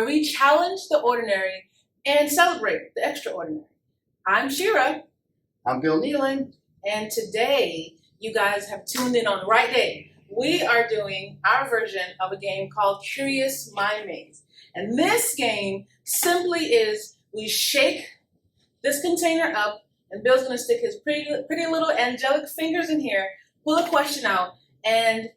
where we challenge the ordinary and celebrate the extraordinary. I'm Shera. I'm Bill Nealon. And today, you guys have tuned in on the right day. We are doing our version of a game called Curious Mind Maze. And this game simply is we shake this container up, and Bill's going to stick his pretty little angelic fingers in here, pull a question out, and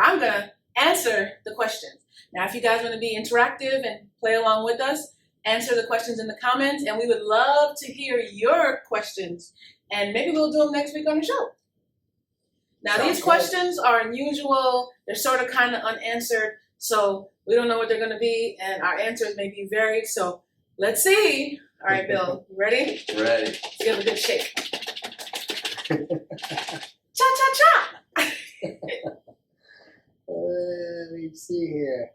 I'm going to answer the questions. Now, if you guys want to be interactive and play along with us, answer the questions in the comments, and we would love to hear your questions. And maybe we'll do them next week on the show. Now, these questions are unusual. They're sort of kind of unanswered, so we don't know what they're going to be, and our answers may be varied. So let's see. All right, Bill, you ready? Ready. Let's give it a good shake. Cha-cha-cha! Let me see here.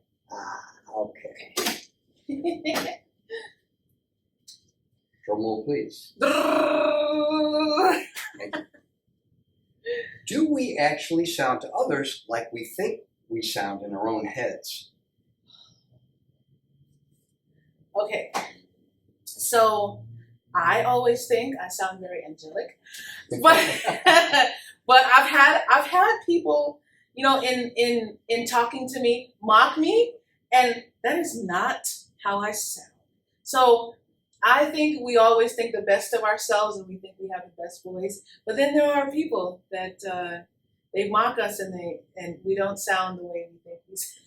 Okay. Drum roll, please. Do we actually sound to others like we think we sound in our own heads? Okay. So I always think I sound very angelic, but I've had people, in talking to me, mock me, and that is not how I sound. So I think we always think the best of ourselves, and we think we have the best voice. But then there are people that they mock us, and we don't sound the way we think we sound.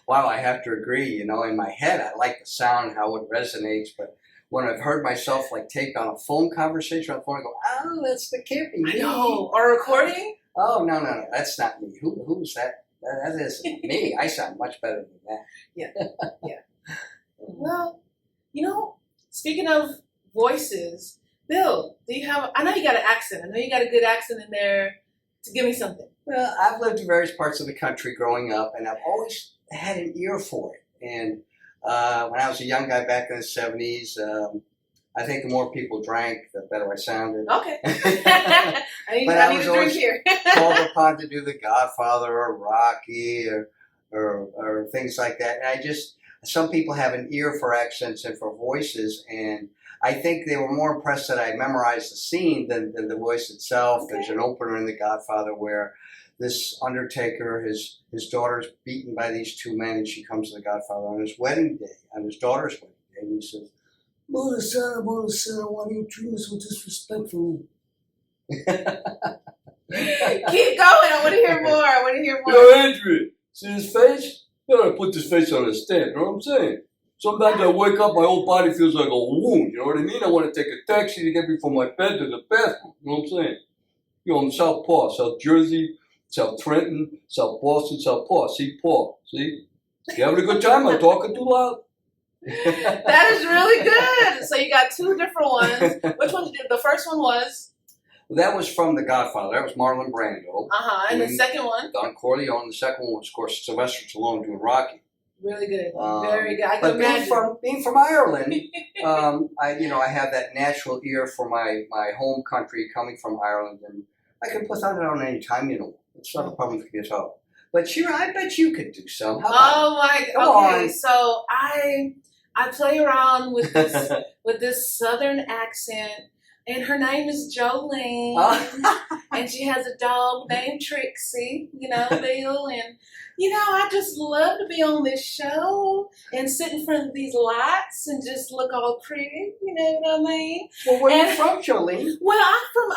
Wow, I have to agree. In my head, I like the sound, how it resonates, but when I've heard myself take on a phone conversation on the phone, I go, "Oh, that can't be me." I know. Or recording? Oh, no, that's not me. Who's that? That isn't me. I sound much better than that. Yeah. Well, speaking of voices, Bill, I know you got an accent. I know you got a good accent in there. To give me something. Well, I've lived in various parts of the country growing up, and I've always had an ear for it. And when I was a young guy back in the 70s, I think the more people drank, the better I sounded. Okay. I need a drink here. Called upon to do The Godfather or Rocky or things like that. And some people have an ear for accents and for voices, and I think they were more impressed that I memorized the scene than the voice itself. Okay. There's an opener in The Godfather where this undertaker, his daughter's beaten by these two men, and she comes to the Godfather on his wedding day, on his daughter's wedding day, and he says, Mother son, why do you treat me so disrespectfully? Keep going. I want to hear more. Yo, Andrew, see his face? You gotta put this face on a stand, you know what I'm saying? Sometimes I wake up, my whole body feels like a wound, you know what I mean? I want to take a taxi to get me from my bed to the bathroom, you know what I'm saying? I'm South Paw, South Jersey, South Trenton, South Boston, South Paw. See, Paw, see? You having a good time? I'm talking too loud? That is really good. So you got two different ones. Which one did you do? The first one was? Well, that was from The Godfather. That was Marlon Brando. And the second one? Don Corleone. The second one was, of course, Sylvester Stallone doing Rocky. Really good. Very good. I can but imagine. being from Ireland, I have that natural ear for my home country coming from Ireland, and I can put that on any time, It's not a problem for me at all. But Shera, I bet you could do some. Okay, so I play around with this Southern accent, and her name is Jolene, and she has a dog named Trixie, Bill, and I just love to be on this show and sit in front of these lights and just look all pretty, you know what I mean? Well, where are you from, Jolene? Well, I'm from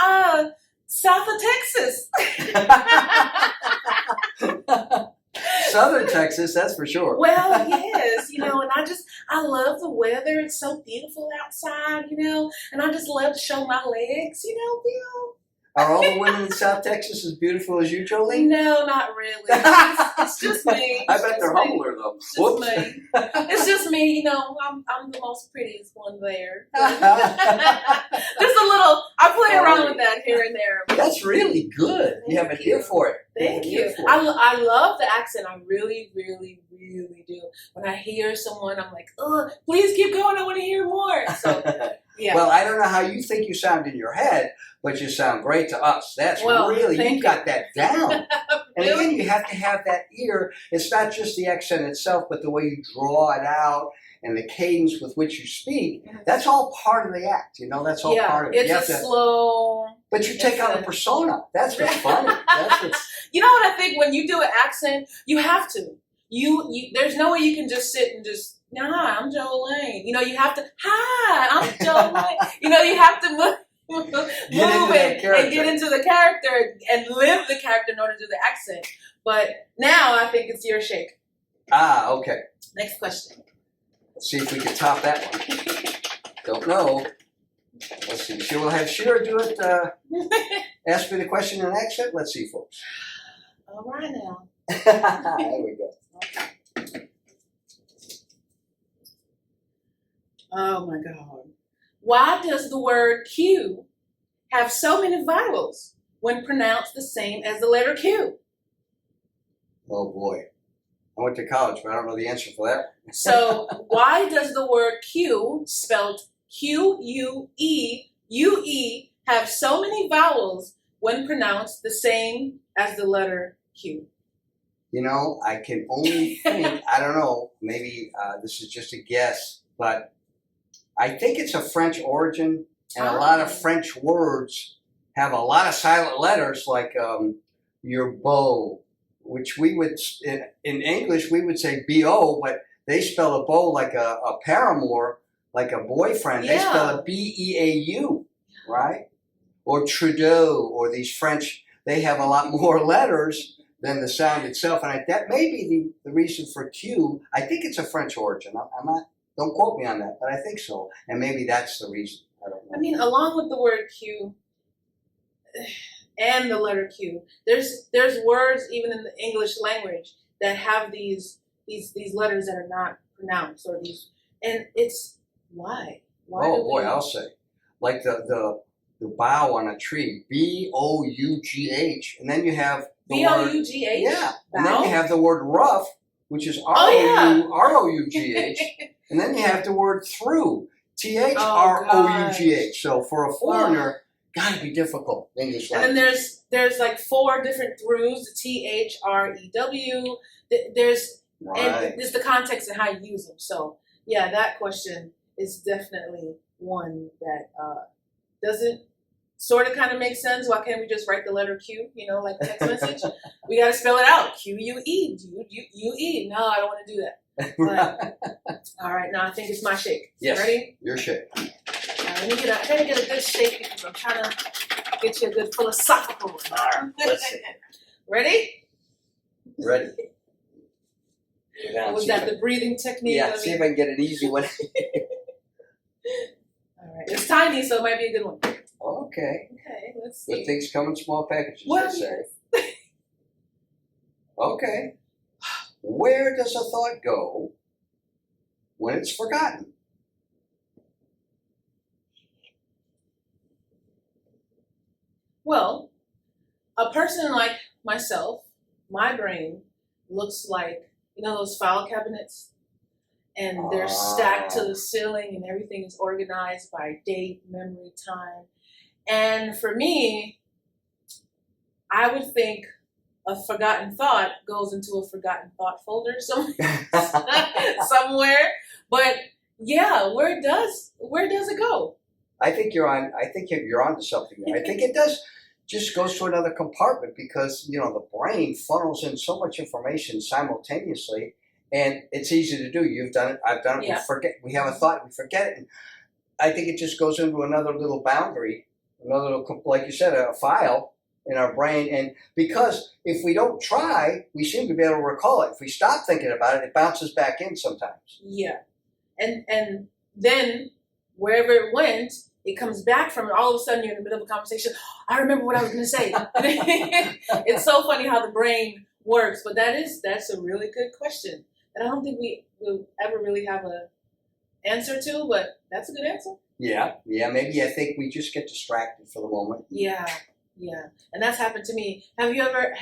south of Texas. Southern Texas, that's for sure. Well, yes, and I love the weather. It's so beautiful outside, and I just love to show my legs, Bill. Are all the women in South Texas as beautiful as you, Jolene? No, not really. It's just me. I bet they're humbler, though. It's just me. It's just me. I'm the most prettiest one there. Just a little. I play around with that here and there. That's really good. You have an ear for it. Thank you. I love the accent. I really, really, really do. When I hear someone, I'm like, oh, please keep going. I want to hear more. So, Yeah. Well, I don't know how you think you sound in your head, but you sound great to us. That's really, you've got that down. And again, you have to have that ear. It's not just the accent itself, but the way you draw it out and the cadence with which you speak. That's all part of the act, you know, that's all part of it. It's slow. But you take on a persona. That's what's funny. That's what's... You know what I think? When you do an accent, you have to. You there's no way you can just sit and just, hi, I'm Jolene. You know, you have to, hi, I'm Jolene. You know, you have to move and get into the character and live the character in order to do the accent. But now I think it's your shake. Ah, okay. Next question. Let's see if we can top that one. Don't know. Let's see. So we'll have Shera do it. Ask me the question in an accent. Let's see, folks. All right now. There we go. Oh my God. Why does the word Q have so many vowels when pronounced the same as the letter Q? Oh boy. I went to college, but I don't know the answer for that. So why does the word Q, spelled Q-U-E, U-E, have so many vowels when pronounced the same as the letter Q? You know, I can only think, I don't know, maybe this is just a guess, but I think it's a French origin, and a lot of French words have a lot of silent letters, like your beau, which we would, in English, we would say B-O, but they spell a beau like a paramour, like a boyfriend. Yeah. They spell it B-E-A-U, right? Or Trudeau, or these French, they have a lot more letters than the sound itself. And that may be the reason for Q. I think it's a French origin. I'm not, don't quote me on that, but I think so. And maybe that's the reason. I don't know. I mean, along with the word Q and the letter Q, there's words even in the English language that have these letters that are not pronounced, or these, and it's why? Oh boy, I'll say, like the bough on a tree, B-O-U-G-H, and then you have the B-O-U-G-H. Yeah, and bow? then you have the word rough, which is R-O-U-G-H, and then you have the word through, T-H-R-O-U-G-H. So for a foreigner, gotta be difficult English language. And then there's like 4 different throughs, the T-H-R-E-W. There's and there's the context and how you use them. So yeah, that question is definitely one that doesn't sort of kind of make sense. Why can't we just write the letter Q, you know, like a text message? We got to spell it out. Q-U-E. U-E. No, I don't want to do that. But, all right, now I think it's my shake. Yes. Ready? Your shake. Let me get a good shake because I'm trying to get you a good philosophical one. All right, let's see. Ready? Ready. Was that the breathing technique? Yeah, see if I can get an easy one. All right, it's tiny, so it might be a good one. Okay. Okay, let's see. Good things come in small packages, Well, they say. Okay. Where does a thought go when it's forgotten? Well, a person like myself, my brain looks like, you know, those file cabinets? And they're stacked to the ceiling and everything is organized by date, memory, time. And for me, I would think a forgotten thought goes into a forgotten thought folder somewhere. But yeah, where does it go? I think you're onto something there. I think it does just goes to another compartment because, you know, the brain funnels in so much information simultaneously, and it's easy to do. You've done it, I've done it, Yeah. we forget, we have a thought, we forget it. And I think it just goes into another little boundary, another little, like you said, a file in our brain. And because if we don't try, we seem to be able to recall it. If we stop thinking about it, it bounces back in sometimes. Yeah. And then wherever it went, it comes back from it. All of a sudden you're in the middle of a conversation. I remember what I was going to say. It's so funny how the brain works, but that's a really good question. And I don't think we will ever really have a answer to, but that's a good answer. Yeah, maybe I think we just get distracted for the moment. Yeah. And that's happened to me. Have you ever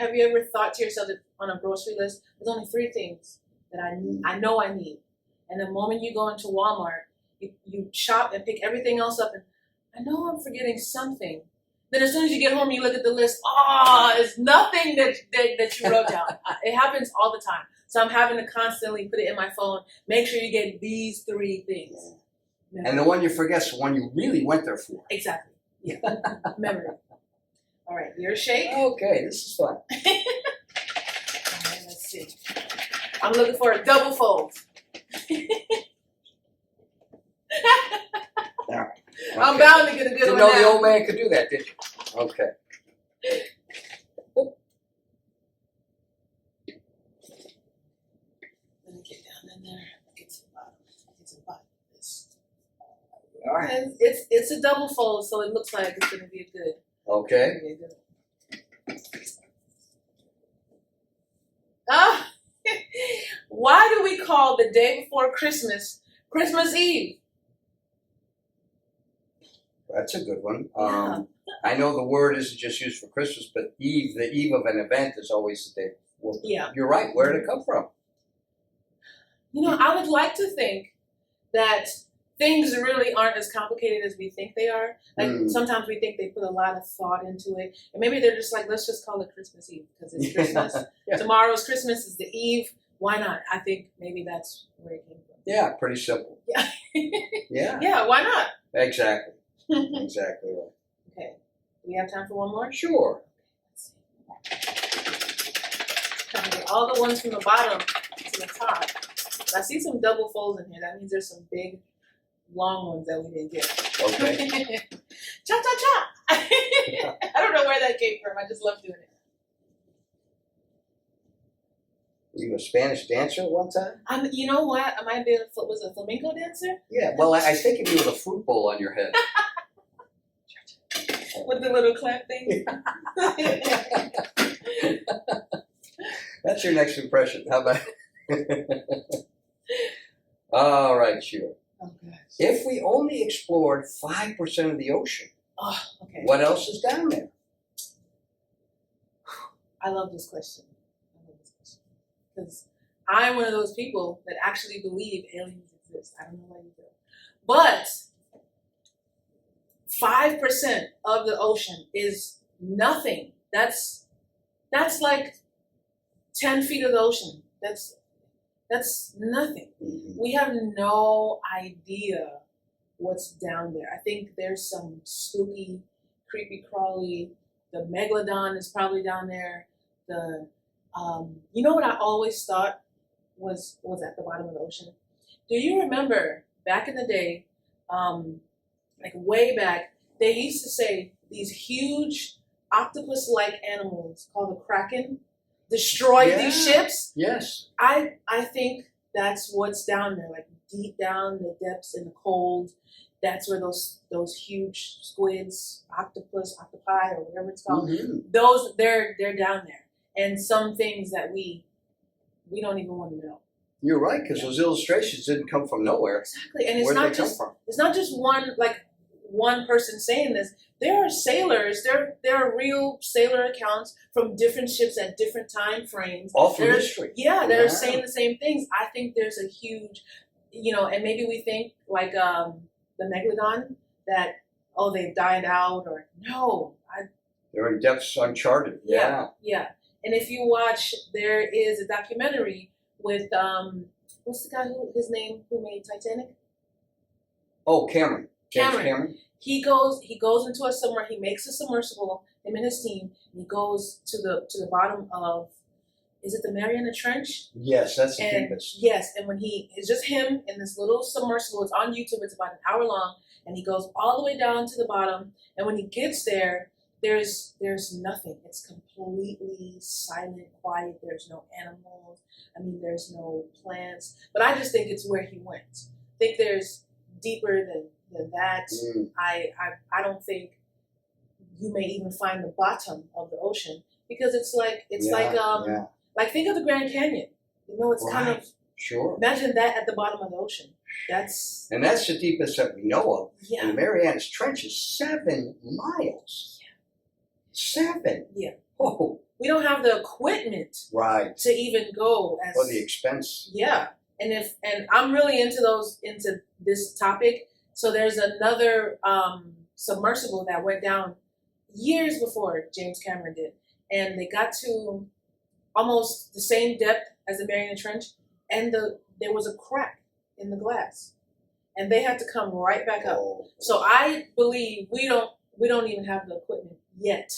thought to yourself that on a grocery list, there's only 3 things that I know I need. And the moment you go into Walmart you shop and pick everything else up, and I know I'm forgetting something. Then as soon as you get home, you look at the list. It's nothing that you wrote down. It happens all the time. So I'm having to constantly put it in my phone. Make sure you get these 3 things. Memory. And the one you forget's the one you really went there for. Exactly. Yeah. Memory. All right, your shake. Okay, this is fun. All right, let's see. I'm looking for a double fold. All right. I'm Okay. bound to get a good Didn't one know now. the old man could do that, did you? Okay. Let me get down in there. Get to the bottom. Get to the bottom of this. All right. And it's a double fold, so it looks like it's gonna be a good. Okay. Gonna be a good one. Ah, why do we call the day before Christmas Christmas Eve? That's a good one. Yeah. I know the word isn't just used for Christmas, but eve, the eve of an event is always the day before. Yeah. You're right. Where did it come from? You know, I would like to think that things really aren't as complicated as we think they are. Like sometimes we think they put a lot of thought into it, and maybe they're just like, let's just call it Christmas Eve because it's Christmas. Yeah. Tomorrow's Christmas is the Eve. Why not? I think maybe that's where it came from. Yeah, pretty simple. Yeah. Yeah. Yeah. Why not? Exactly. Exactly right. Okay. Do we have time for one more? Sure. Let's see. Trying to get all the ones from the bottom to the top. I see some double folds in here. That means there's some big, long ones that we didn't get. Okay. Cha cha cha! I don't know where that came from. I just love doing it. Were you a Spanish dancer at one time? You know what? I might be was a flamenco dancer Yeah. Well, I think of you with a fruit bowl on your head. with the little clamp thing. That's your next impression. How about? All right, sure. Oh gosh. If we only explored 5% of the ocean, Oh, okay. what else is down there? I love this question. Because I'm one of those people that actually believe aliens exist. I don't know why you do. But 5% of the ocean is nothing. That's like 10 feet of the ocean. That's nothing. Mm-hmm. We have no idea what's down there. I think there's some spooky, creepy crawly. The megalodon is probably down there. You know what I always thought was at the bottom of the ocean? Do you remember back in the day, like way back, they used to say these huge octopus-like animals called the kraken destroyed these ships? Yes. I think that's what's down there, like deep down in the depths in the cold. That's where those huge squids, octopi, or whatever it's called. Mm-hmm. Those they're down there, and some things that we don't even want to know. You're right, because those illustrations didn't come from nowhere. Exactly, and it's Where'd not they come just from? it's not just one person saying this. There are sailors. There are real sailor accounts from different ships at different time frames. All through There's- history. Yeah, they're Yeah. saying the same things. I think there's a huge, and maybe we think like the megalodon that they've died out, or no, They're in depths uncharted. Yeah. yeah. And if you watch, there is a documentary with what's the guy who made Titanic? Oh, Cameron. James Cameron. Cameron. He goes into a submersible. He makes a submersible. Him and his team. And he goes to the bottom of, is it the Mariana Trench? Yes, that's the And deepest. yes, and when it's just him in this little submersible. It's on YouTube. It's about an hour long, and he goes all the way down to the bottom. And when he gets there, there's nothing. It's completely silent, quiet. There's no animals. I mean, there's no plants. But I just think it's where he went. I think there's deeper than that. Mm. I don't think you may even find the bottom of the ocean, because it's like think of the Grand Canyon. It's kind of, Sure. imagine that at the bottom of the ocean. That's And that's the deepest that we know of. yeah. And the Marianas Trench is 7 miles. 7. Yeah. Oh, We don't have the equipment right. to even go as For the expense. yeah. and I'm really into this topic. So there's another submersible that went down years before James Cameron did, and they got to almost the same depth as the Mariana Trench, and there was a crack in the glass, and they had to come right back up. So I believe we don't even have the equipment yet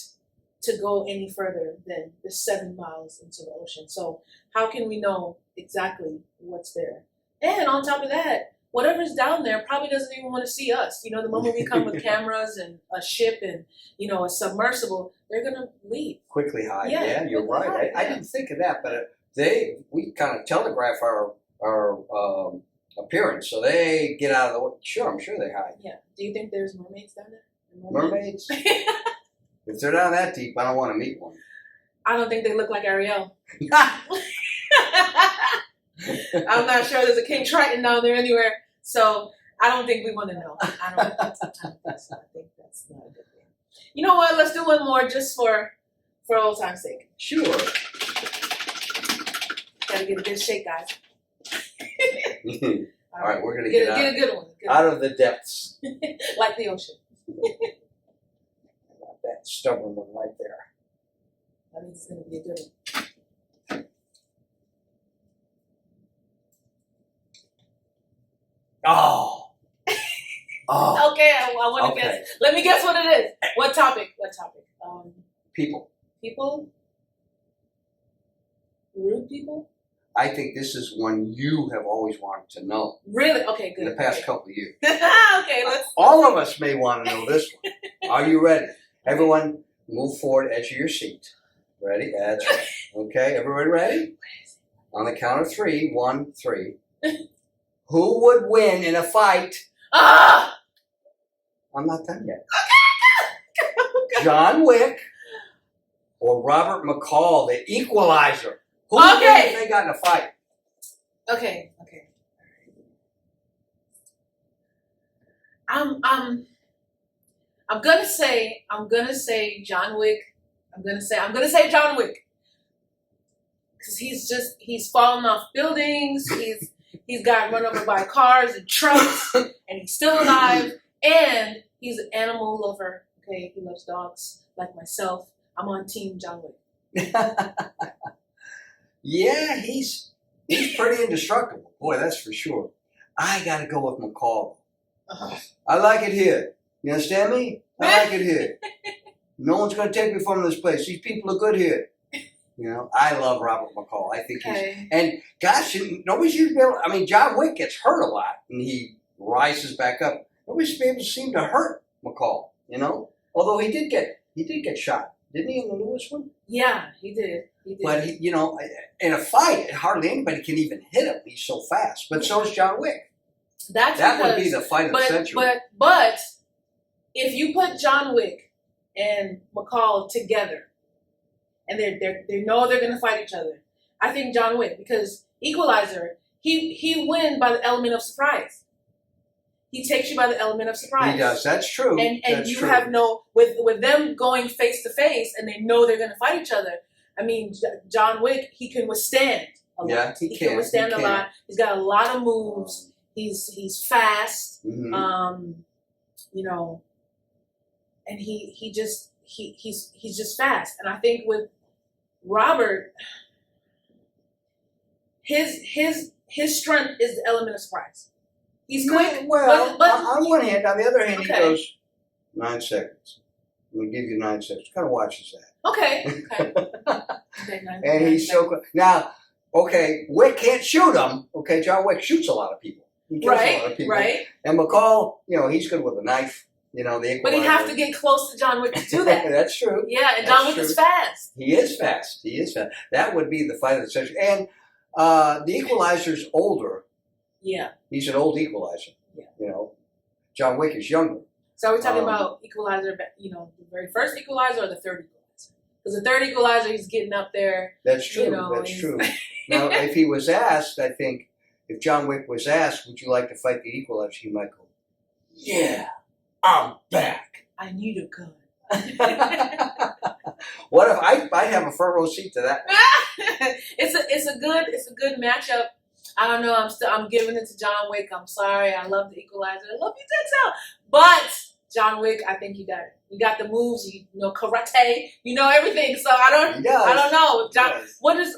to go any further than the 7 miles into the ocean. So how can we know exactly what's there? And on top of that, whatever's down there probably doesn't even want to see us. You know, the moment we come with cameras and a ship and, you know, a submersible, they're going to leave. Quickly hide. Yeah, Yeah, you're quickly right. hide, I yeah. didn't think of that, but we kind of telegraph our appearance, so they get out of the way. Sure, I'm sure they hide. Yeah. Do you think there's mermaids down there? Mermaids? If they're down that deep, I don't want to meet one. I don't think they look like Ariel. I'm not sure there's a King Triton down there anywhere, so I don't think we want to know. I don't think that's the time. I think that's not a good thing. You know what? Let's do one more just for old time's sake. Sure. Gotta get a good shake, guys. All right, we're gonna get get a good one. out of the depths. Like the ocean. That stubborn one right there. That means it's gonna be a good one. Oh. Oh. Okay, I want to Okay. guess. Let me guess what it is. What topic? People. People? Rude people? I think this is one you have always wanted to know Really? Okay, good. in the past couple of years. Okay, let's. All of us may want to know this one. Are you ready? Everyone, move forward, edge of your seat. Ready? Edge. Okay, everybody ready? On the count of 3, 1, 3. Who would win in a fight? Ah! I'm not done yet. John Wick or Robert McCall, the Equalizer. Who would win Okay. if they got in a fight? Okay. I'm gonna say John Wick. I'm gonna say John Wick. Cause he's fallen off buildings, he's got run over by cars and trucks, and he's still alive, and he's an animal lover. Okay, he loves dogs like myself. I'm on team John Wick. Yeah, he's pretty indestructible. Boy, that's for sure. I gotta go with McCall. I like it here. You understand me? I like it here. No one's gonna take me from this place. These people are good here. You know, I love Robert McCall. I think Okay. and gosh, nobody's usually been able, I mean, John Wick gets hurt a lot and he rises back up. Nobody's been able to seem to hurt McCall, you know? Although he did get shot, didn't he, in the newest one? Yeah, he did. But you know, in a fight, hardly anybody can even hit him. He's so fast. But so is John Wick. That would be the fight of the century. But if you put John Wick and McCall together, and they know they're gonna fight each other, I think John Wick, because Equalizer, he wins by the element of surprise. He takes you by the element of surprise. He does. That's true. And That's you true. have with them going face to face, and they know they're gonna fight each other. I mean, John Wick, he can withstand a lot. Yeah, he can withstand a lot. He's got a lot of moves. He's fast. Mhm. You know, and he's just fast. And I think with Robert, his strength is the element of surprise. He's quick. Well, but on one hand, on the other hand, Okay. he goes 9 seconds. I'm gonna give you 9 seconds. What kind of watch is that? okay. And he's so quick. Now, okay, Wick can't shoot him. Okay, John Wick shoots a lot of people. He kills a lot of people. Right. And McCall, you know, he's good with a knife. You know, the But he Equalizer. have to get close to John Wick to do that. That's true. Yeah, and That's John Wick true. is fast. He is fast. He is fast. That would be the fight of the century. And the Equalizer's older. Yeah. He's an old Equalizer. Yeah. You know, John Wick is younger. So are we talking about Equalizer, you know, the very first Equalizer or the third Equalizer? Because the third Equalizer, he's getting up there. That's true. You know, That's true. Now, if he was asked, I think, if John Wick was asked, would you like to fight the Equalizer, he might go, yeah, I'm back. I need a gun. What if I have a front row seat to that? It's a good matchup. I don't know. I'm giving it to John Wick. I'm sorry. I love the Equalizer. I love you, Denzel. But John Wick, I think you got it. You got the moves. You know karate. You know everything. So I don't know. John, what does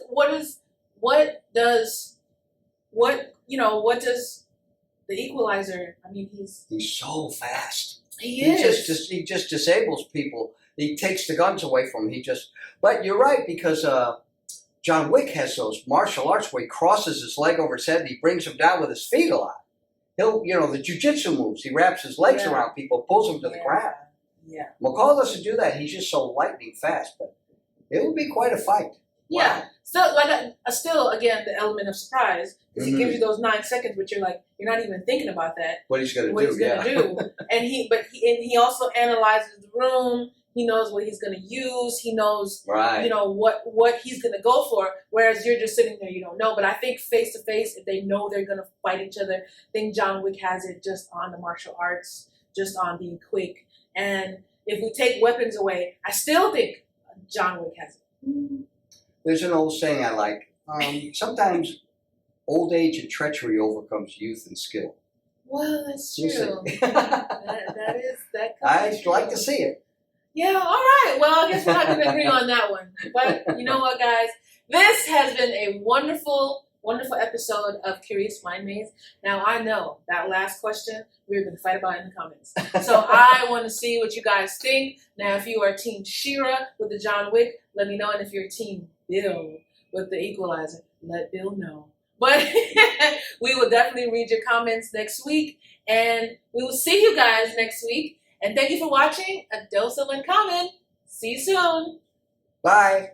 the Equalizer? I mean, he's so fast. He is. He just disables people. He takes the guns away from them. But you're right, because John Wick has those martial arts where he crosses his leg over his head and he brings him down with his feet a lot. He'll, the jujitsu moves. He wraps his legs around people, pulls them to the ground. Yeah. McCall doesn't do that. He's just so lightning fast. But it would be quite a fight. Yeah. Wow. Still, again, the element of surprise, because he gives you those 9 seconds, but you're like, you're not even thinking about that. What he's going to do. What he's going to do. And he also analyzes the room. He knows what he's going to use. He knows, what he's going to go for. Whereas you're just sitting there, you don't know. But I think face to face, if they know they're going to fight each other, I think John Wick has it just on the martial arts, just on being quick. And if we take weapons away, I still think John Wick has it. There's an old saying I like. Sometimes old age and treachery overcomes youth and skill. Well, that's true. that. I'd like to see it. Yeah, all right. Well, I guess we're not going to agree on that one. But you know what, guys? This has been a wonderful, wonderful episode of Curious Mind Maze. Now, I know that last question we're going to fight about in the comments. So I want to see what you guys think. Now, if you are Team Shera with the John Wick, let me know. And if you're Team Bill with the Equalizer, let Bill know. But we will definitely read your comments next week. And we will see you guys next week. And thank you for watching A Dose of Uncommon. See you soon. Bye.